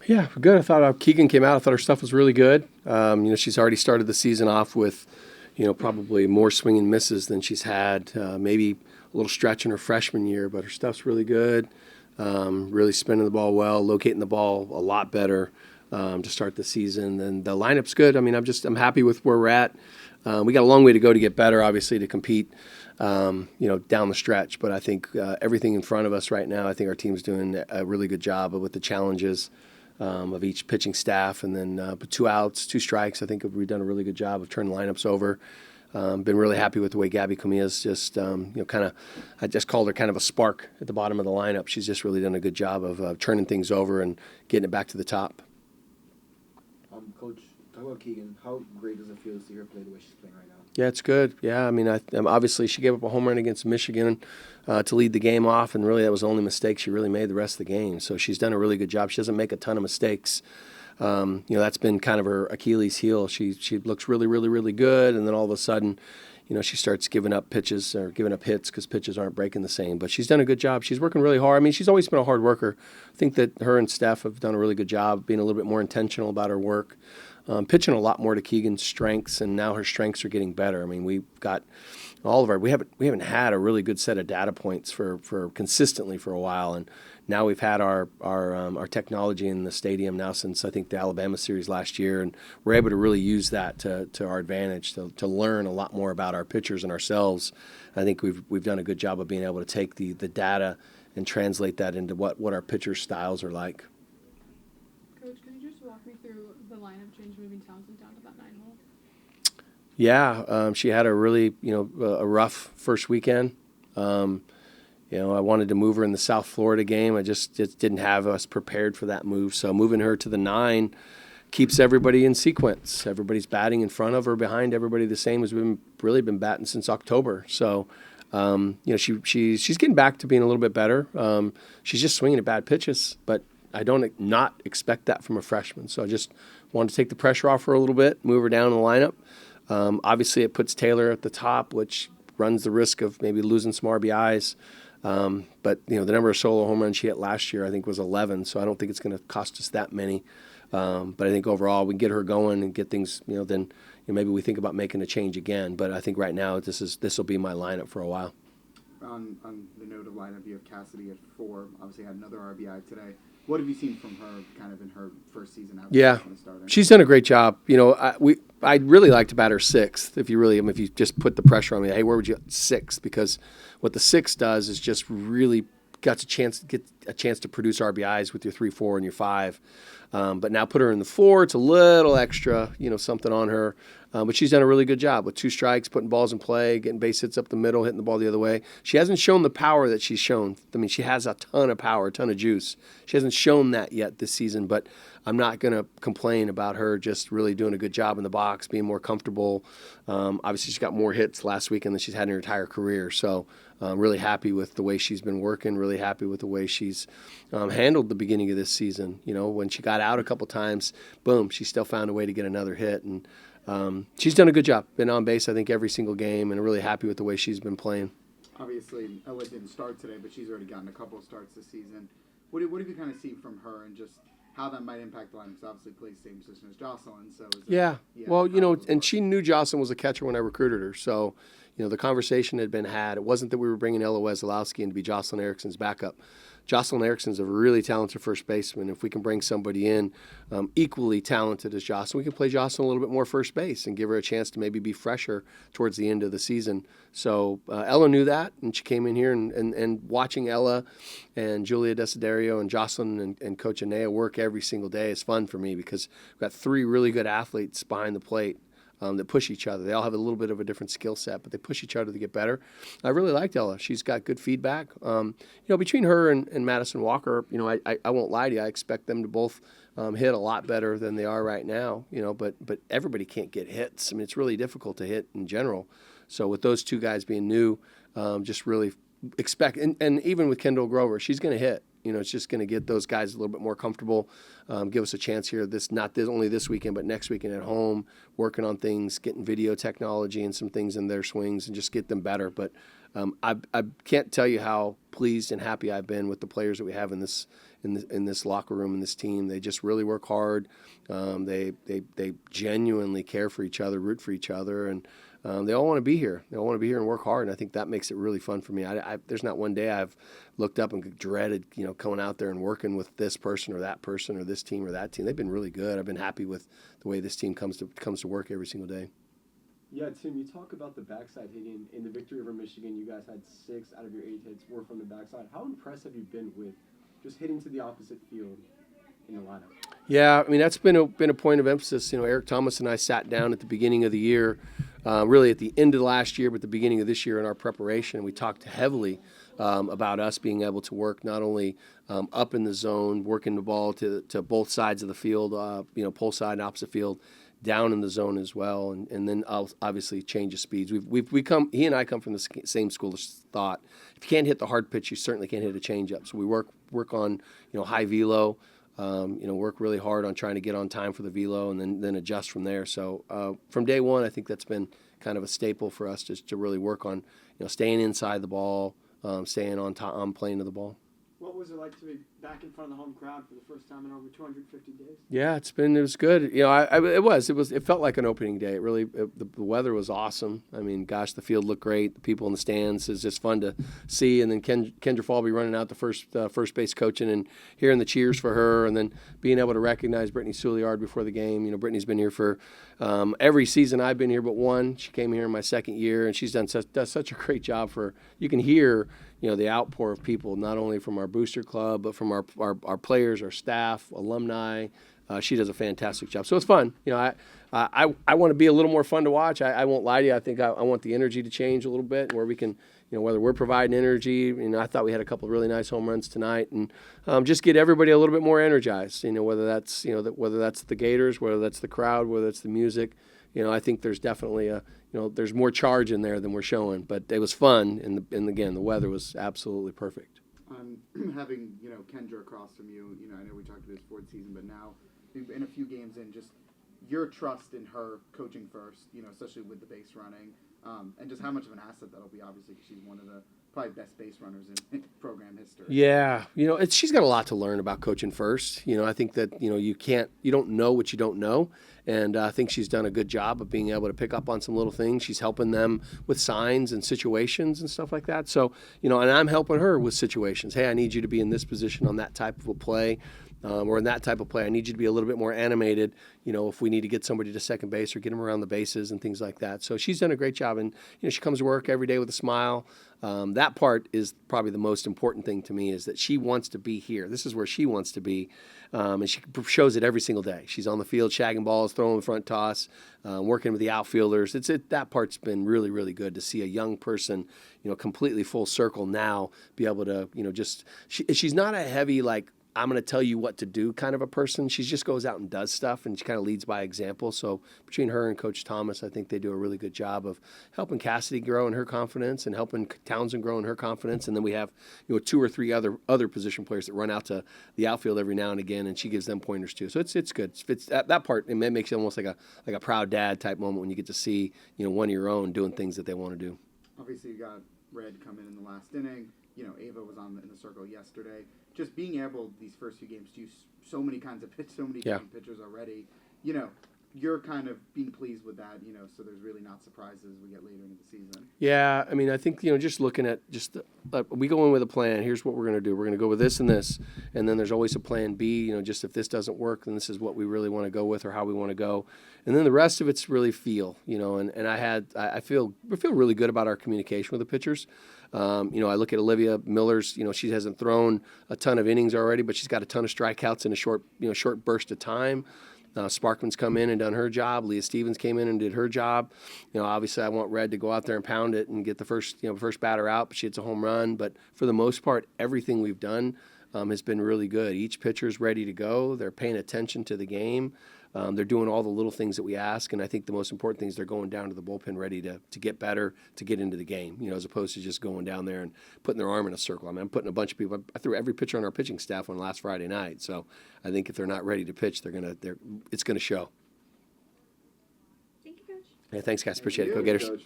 Yeah, good. I thought Keegan came out. I thought her stuff was really good. She's already started the season off with, probably more swing and misses than she's had. Maybe a little stretch in her freshman year, but her stuff's really good. Really spinning the ball well, locating the ball a lot better to start the season. And the lineup's good. I mean, I'm happy with where we're at. We got a long way to go to get better, obviously, to compete, down the stretch. But I think everything in front of us right now, I think our team's doing a really good job with the challenges of each pitching staff. And then but 2 outs, 2 strikes, I think we've done a really good job of turning lineups over. Been really happy with the way Gabby Camilla's just, I just called her kind of a spark at the bottom of the lineup. She's just really done a good job of turning things over and getting it back to the top. Coach, talk about Keegan. How great does it feel to see her play the way she's playing right now? Yeah, it's good. Yeah, I mean, obviously she gave up a home run against Michigan to lead the game off, and really that was the only mistake she really made the rest of the game. So she's done a really good job. She doesn't make a ton of mistakes. That's been kind of her Achilles heel. She looks really, really, really good, and then all of a sudden, she starts giving up pitches or giving up hits because pitches aren't breaking the same. But she's done a good job. She's working really hard. I mean, she's always been a hard worker. I think that her and Steph have done a really good job being a little bit more intentional about her work. Pitching a lot more to Keegan's strengths, and now her strengths are getting better. I mean, we've got we haven't had a really good set of data points for consistently for a while, and now we've had our technology in the stadium now since I think the Alabama series last year, and we're able to really use that to our advantage to learn a lot more about our pitchers and ourselves. I think we've done a good job of being able to take the data and translate that into what our pitchers' styles are like. Coach, can you just walk me through the lineup change moving Townsend down to that 9-hole? Yeah, she had a really a rough first weekend. I wanted to move her in the South Florida game. I just didn't have us prepared for that move. So moving her to the 9 keeps everybody in sequence. Everybody's batting in front of her, behind everybody the same as we've really been batting since October. So, she's getting back to being a little bit better. She's just swinging at bad pitches, but I don't not expect that from a freshman. So I just wanted to take the pressure off her a little bit, move her down in the lineup. Obviously, it puts Taylor at the top, which runs the risk of maybe losing some RBIs. But the number of solo home runs she hit last year, I think, was 11. So I don't think it's going to cost us that many. But I think overall we can get her going and get things. Then maybe we think about making a change again. But I think right now this will be my lineup for a while. On the note of lineup, you have Cassidy at 4. Obviously had another RBI today. What have you seen from her kind of in her first season out? Yeah, she's done a great job. I'd really like to bat her 6th if you just put the pressure on me. Hey, where would you 6th? Because what the 6 does is just really get a chance to produce RBIs with your 3, 4, and your 5. But now put her in the 4. It's a little extra, something on her. But she's done a really good job with 2 strikes, putting balls in play, getting base hits up the middle, hitting the ball the other way. She hasn't shown the power that she's shown. I mean, she has a ton of power, a ton of juice. She hasn't shown that yet this season, but I'm not going to complain about her just really doing a good job in the box, being more comfortable. Obviously, she got more hits last weekend than she's had in her entire career. So I'm really happy with the way she's been working, really happy with the way she's handled the beginning of this season. When she got out a couple times, boom, she still found a way to get another hit. And she's done a good job. Been on base, I think, every single game, and I'm really happy with the way she's been playing. Obviously, Ella didn't start today, but she's already gotten a couple of starts this season. What do you kind of see from her and just how that might impact the line? Because obviously plays the same position as Jocelyn. So and she knew Jocelyn was a catcher when I recruited her. So, the conversation had been had. It wasn't that we were bringing Ella Wesolowski in to be Jocelyn Erickson's backup. Jocelyn Erickson's a really talented first baseman. If we can bring somebody in equally talented as Jocelyn, we can play Jocelyn a little bit more first base and give her a chance to maybe be fresher towards the end of the season. So Ella knew that, and she came in here and watching Ella and Julia Desiderio and Jocelyn and Coach Anea work every single day is fun for me because we've got 3 really good athletes behind the plate. That push each other. They all have a little bit of a different skill set, but they push each other to get better. I really liked Ella. She's got good feedback. Between her and Madison Walker, I won't lie to you. I expect them to both hit a lot better than they are right now. But everybody can't get hits. I mean, it's really difficult to hit in general. So with those 2 guys being new, just really expect. And even with Kendall Grover, she's going to hit. It's just going to get those guys a little bit more comfortable, give us a chance here. Not only this weekend, but next weekend at home, working on things, getting video technology and some things in their swings, and just get them better. But I can't tell you how pleased and happy I've been with the players that we have in this locker room and this team. They just really work hard. They genuinely care for each other, root for each other, and they all want to be here. They all want to be here and work hard, and I think that makes it really fun for me. There's not one day I've looked up and dreaded, going out there and working with this person or this team or that team. They've been really good. I've been happy with the way this team comes to work every single day. Yeah, Tim, you talk about the backside hitting. In the victory over Michigan, you guys had 6 out of your 8 hits were from the backside. How impressed have you been with just hitting to the opposite field in the lineup? Yeah, I mean, that's been a point of emphasis. Eric Thomas and I sat down at the beginning of the year, really at the end of last year, but the beginning of this year in our preparation. We talked heavily about us being able to work not only up in the zone, working the ball to both sides of the field, pull side and opposite field, down in the zone as well, and then obviously change of speeds. He and I come from the same school of thought. If you can't hit the hard pitch, you certainly can't hit a changeup. So we work on high velo, work really hard on trying to get on time for the velo, and then adjust from there. So from day one, I think that's been kind of a staple for us, just to really work on staying inside the ball, staying on plane of the ball. What was it like to be back in front of the home crowd for the first time in over 250 days? Yeah, it was good. It felt like an opening day. The weather was awesome. I mean, gosh, the field looked great. The people in the stands is just fun to see. And then Kendra Falby running out the first base coaching and hearing the cheers for her, and then being able to recognize Brittany Souliard before the game. Brittany's been here for every season I've been here but one. She came here in my second year, and she's does such a great job for. You can hear the outpour of people, not only from our booster club, but from our players, our staff, alumni. She does a fantastic job. So it's fun. I want to be a little more fun to watch. I won't lie to you. I think I want the energy to change a little bit, where we can, whether we're providing energy. I thought we had a couple of really nice home runs tonight, and just get everybody a little bit more energized. Whether that's whether that's the Gators, whether that's the crowd, whether it's the music. I think there's definitely there's more charge in there than we're showing. But it was fun, and again, the weather was absolutely perfect. Having Kendra across from you, I know we talked about this fourth season, but now in a few games in, just your trust in her coaching first, especially with the base running, and just how much of an asset that'll be, obviously, because she's one of the probably best base runners in program history. Yeah, she's got a lot to learn about coaching first. I think that you don't know what you don't know, and I think she's done a good job of being able to pick up on some little things. She's helping them with signs and situations and stuff like that. So and I'm helping her with situations. Hey, I need you to be in this position on that type of a play. Or in that type of play, I need you to be a little bit more animated, if we need to get somebody to second base or get them around the bases and things like that. So she's done a great job, and she comes to work every day with a smile. That part is probably the most important thing to me, is that she wants to be here. This is where she wants to be, and she shows it every single day. She's on the field shagging balls, throwing the front toss, working with the outfielders. That part's been really, really good to see a young person, completely full circle now, be able to, she's not a heavy, I'm going to tell you what to do kind of a person. She just goes out and does stuff, and she kind of leads by example. So between her and Coach Thomas, I think they do a really good job of helping Cassidy grow in her confidence and helping Townsend grow in her confidence. And then we have 2 or 3 other position players that run out to the outfield every now and again, and she gives them pointers too. So it's good. It's that part. It makes it almost like a proud dad type moment when you get to see one of your own doing things that they want to do. Obviously, you got Red come in the last inning. Ava was in the circle yesterday. Just being able, these first few games, to use so many kinds of pitch, so many different pitchers already, you're kind of being pleased with that, so there's really not surprises as we get later into the season. Yeah, I mean, I think, just looking at we go in with a plan. Here's what we're going to do. We're going to go with this and this, and then there's always a plan B, just if this doesn't work, then this is what we really want to go with or how we want to go. And then the rest of it's really feel, and I feel really good about our communication with the pitchers. I look at Olivia Miller's, she hasn't thrown a ton of innings already, but she's got a ton of strikeouts in a short burst of time. Sparkman's come in and done her job. Leah Stevens came in and did her job. Obviously I want Red to go out there and pound it and get the first batter out, but she hits a home run. But for the most part, everything we've done has been really good. Each pitcher's ready to go. They're paying attention to the game. They're doing all the little things that we ask, and I think the most important thing is they're going down to the bullpen ready to get better, to get into the game, as opposed to just going down there and putting their arm in a circle. I mean, I'm putting a bunch of people. I threw every pitcher on our pitching staff on last Friday night, so I think if they're not ready to pitch, it's gonna show. Thank you, Coach. Hey, thanks, guys. Thank Appreciate it. you, Go Gators. Coach.